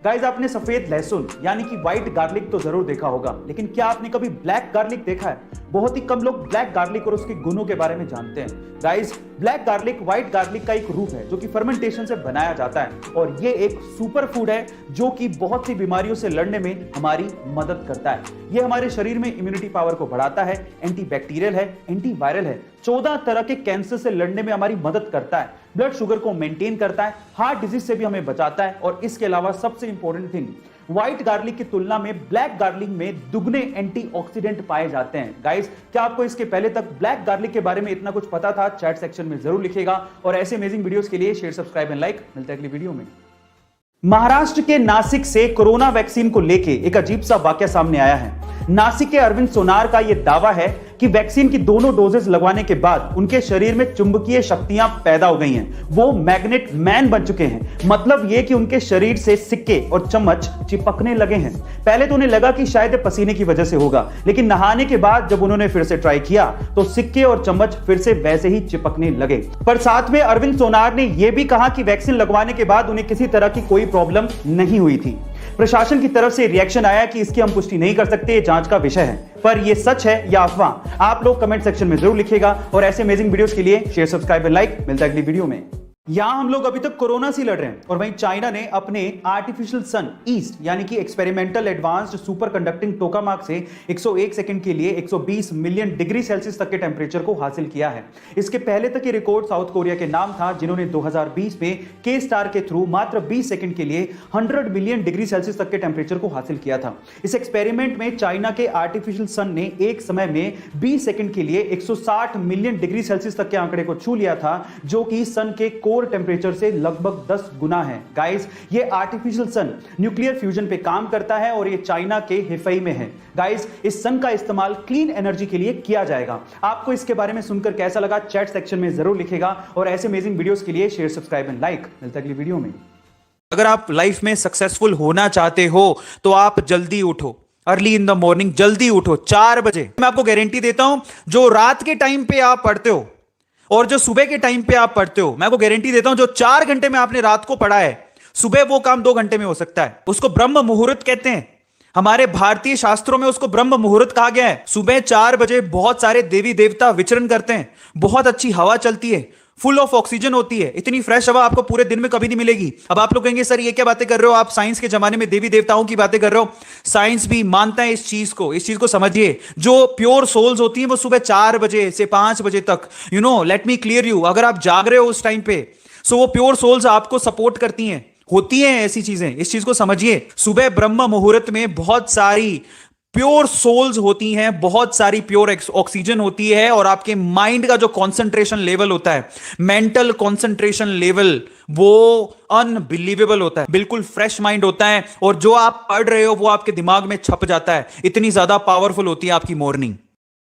Guys, आपने सफेद लहसुन यानी कि व्हाइट गार्लिक तो जरूर देखा होगा, लेकिन क्या आपने कभी ब्लैक गार्लिक देखा है? बहुत ही कम लोग ब्लैक गार्लिक और उसके गुणों के बारे में जानते हैं। Guys, black garlic white garlic का एक रूप है जो कि फर्मेंटेशन से बनाया जाता है और ये एक सुपर फूड है जो कि बहुत सी बीमारियों से लड़ने में हमारी मदद करता है। ये हमारे शरीर में इम्यूनिटी पावर को बढ़ाता है, एंटीबैक्टीरियल है, एंटीवायरल है, 14 तरह के कैंसर से लड़ने में हमारी मदद करता है, ब्लड शुगर को मेंटेन करता है, हार्ट डिजीज से भी हमें बचाता है और इसके अलावा सबसे इंपॉर्टेंट थिंग, व्हाइट गार्लिक की तुलना में ब्लैक गार्लिक में दुगने एंटीऑक्सीडेंट पाए जाते हैं। गाइस, क्या आपको इसके पहले तक ब्लैक गार्लिक के बारे में इतना कुछ पता था? चैट सेक्शन में जरूर लिखिएगा और ऐसे अमेजिंग वीडियोस के लिए शेयर, सब्सक्राइब एंड लाइक। मिलते हैं अगली वीडियो में। महाराष्ट्र के नासिक से कोरोना वैक्सीन को लेके एक अजीब सा वाकया सामने आया है। नासिक के अरविंद सोनार का यह दावा है कि वैक्सीन की दोनों डोजेस लगवाने के बाद उनके शरीर में चुंबकीय शक्तियां पैदा हो गई हैं। वो मैग्नेट मैन बन चुके हैं। मतलब यह कि उनके शरीर से सिक्के और चम्मच चिपकने लगे हैं। पहले तो उन्हें लगा कि शायद पसीने की वजह से होगा, लेकिन नहाने के बाद जब उन्होंने फिर से ट्राई किया तो सिक्के और चम्मच फिर से वैसे ही चिपकने लगे। पर साथ में अरविंद सोनार ने यह भी कहा कि वैक्सीन लगवाने के बाद उन्हें किसी तरह की कोई प्रॉब्लम नहीं हुई थी। प्रशासन की तरफ से रिएक्शन आया कि इसकी हम पुष्टि नहीं कर सकते, ये जांच का विषय है। पर ये सच है या अफवाह? आप लोग कमेंट सेक्शन में जरूर लिखिएगा और ऐसे अमेजिंग वीडियोस के लिए शेयर, सब्सक्राइब एंड लाइक। मिलता है अगली वीडियो में। यहां हम लोग अभी तक कोरोना से लड़ रहे हैं और वहीं चाइना ने अपने आर्टिफिशियल सन ईस्ट यानी कि एक्सपेरिमेंटल एडवांस्ड सुपर कंडक्टिंग टोकामाक से 101 सेकंड के लिए 120 मिलियन डिग्री सेल्सियस तक के टेम्परेचर को हासिल किया है। इसके पहले तक ये रिकॉर्ड साउथ कोरिया के नाम था, जिन्होंने 2020 में के स्टार के थ्रू मात्र 20 सेकंड के लिए 100 मिलियन डिग्री सेल्सियस तक के टेम्परेचर को हासिल किया था। इस एक्सपेरिमेंट में चाइना के आर्टिफिशियल सन ने एक समय में 20 सेकंड के लिए 160 मिलियन डिग्री सेल्सियस तक के आंकड़े को छू लिया था, जो कि सन के कोर टेम्परेचर से लगभग 10 गुना है। गाइस, ये आर्टिफिशियल सन न्यूक्लियर फ्यूजन पे काम करता है और ये चाइना के हिफई में है। गाइस, इस सन का इस्तेमाल क्लीन एनर्जी के लिए किया जाएगा। आपको इसके बारे में सुनकर कैसा लगा? चैट सेक्शन में जरूर लिखेगा और ऐसे अमेजिंग वीडियोस के लिए शेयर, सब्सक्राइब एंड लाइक। मिलते हैं अगली वीडियो में। अगर आप लाइफ में सक्सेसफुल होना चाहते हो तो आप जल्दी उठो, अर्ली इन द मॉर्निंग जल्दी उठो 4 बजे। मैं आपको गारंटी देता हूं, जो रात के टाइम पे आप पढ़ते हो और जो सुबह के टाइम पे आप पढ़ते हो, मैं आपको गारंटी देता हूं, जो 4 घंटे में आपने रात को पढ़ा है, सुबह वो काम 2 घंटे में हो सकता है। उसको ब्रह्म मुहूर्त कहते हैं। हमारे भारतीय शास्त्रों में उसको ब्रह्म मुहूर्त कहा गया है। सुबह 4 बजे बहुत सारे देवी देवता विचरण करते हैं, बहुत अच्छी हवा चलती है, फुल ऑफ ऑक्सीजन होती है। इतनी फ्रेश हवा आपको पूरे दिन में कभी नहीं मिलेगी। अब आप लोग कहेंगे सर ये क्या बातें कर रहे हो, आप साइंस के जमाने में देवी देवताओं की बातें कर रहे हो। साइंस भी मानता है इस चीज को समझिए। जो प्योर सोल्स होती हैं वो सुबह 4 बजे से 5 बजे तक, लेट मी क्लियर यू, अगर आप जाग रहे हो उस टाइम पे, सो वो प्योर सोल्स आपको सपोर्ट करती हैं, होती हैं ऐसी चीजें। इस चीज को समझिए। सुबह ब्रह्म मुहूर्त में बहुत सारी प्योर सोल्स होती हैं, बहुत सारी प्योर ऑक्सीजन होती है और आपके माइंड का जो कंसंट्रेशन लेवल होता है, मेंटल कंसंट्रेशन लेवल, वो अनबिलीवेबल होता है, बिल्कुल फ्रेश माइंड होता है और जो आप पढ़ रहे हो वो आपके दिमाग में छप जाता है। इतनी ज्यादा पावरफुल होती है आपकी मॉर्निंग।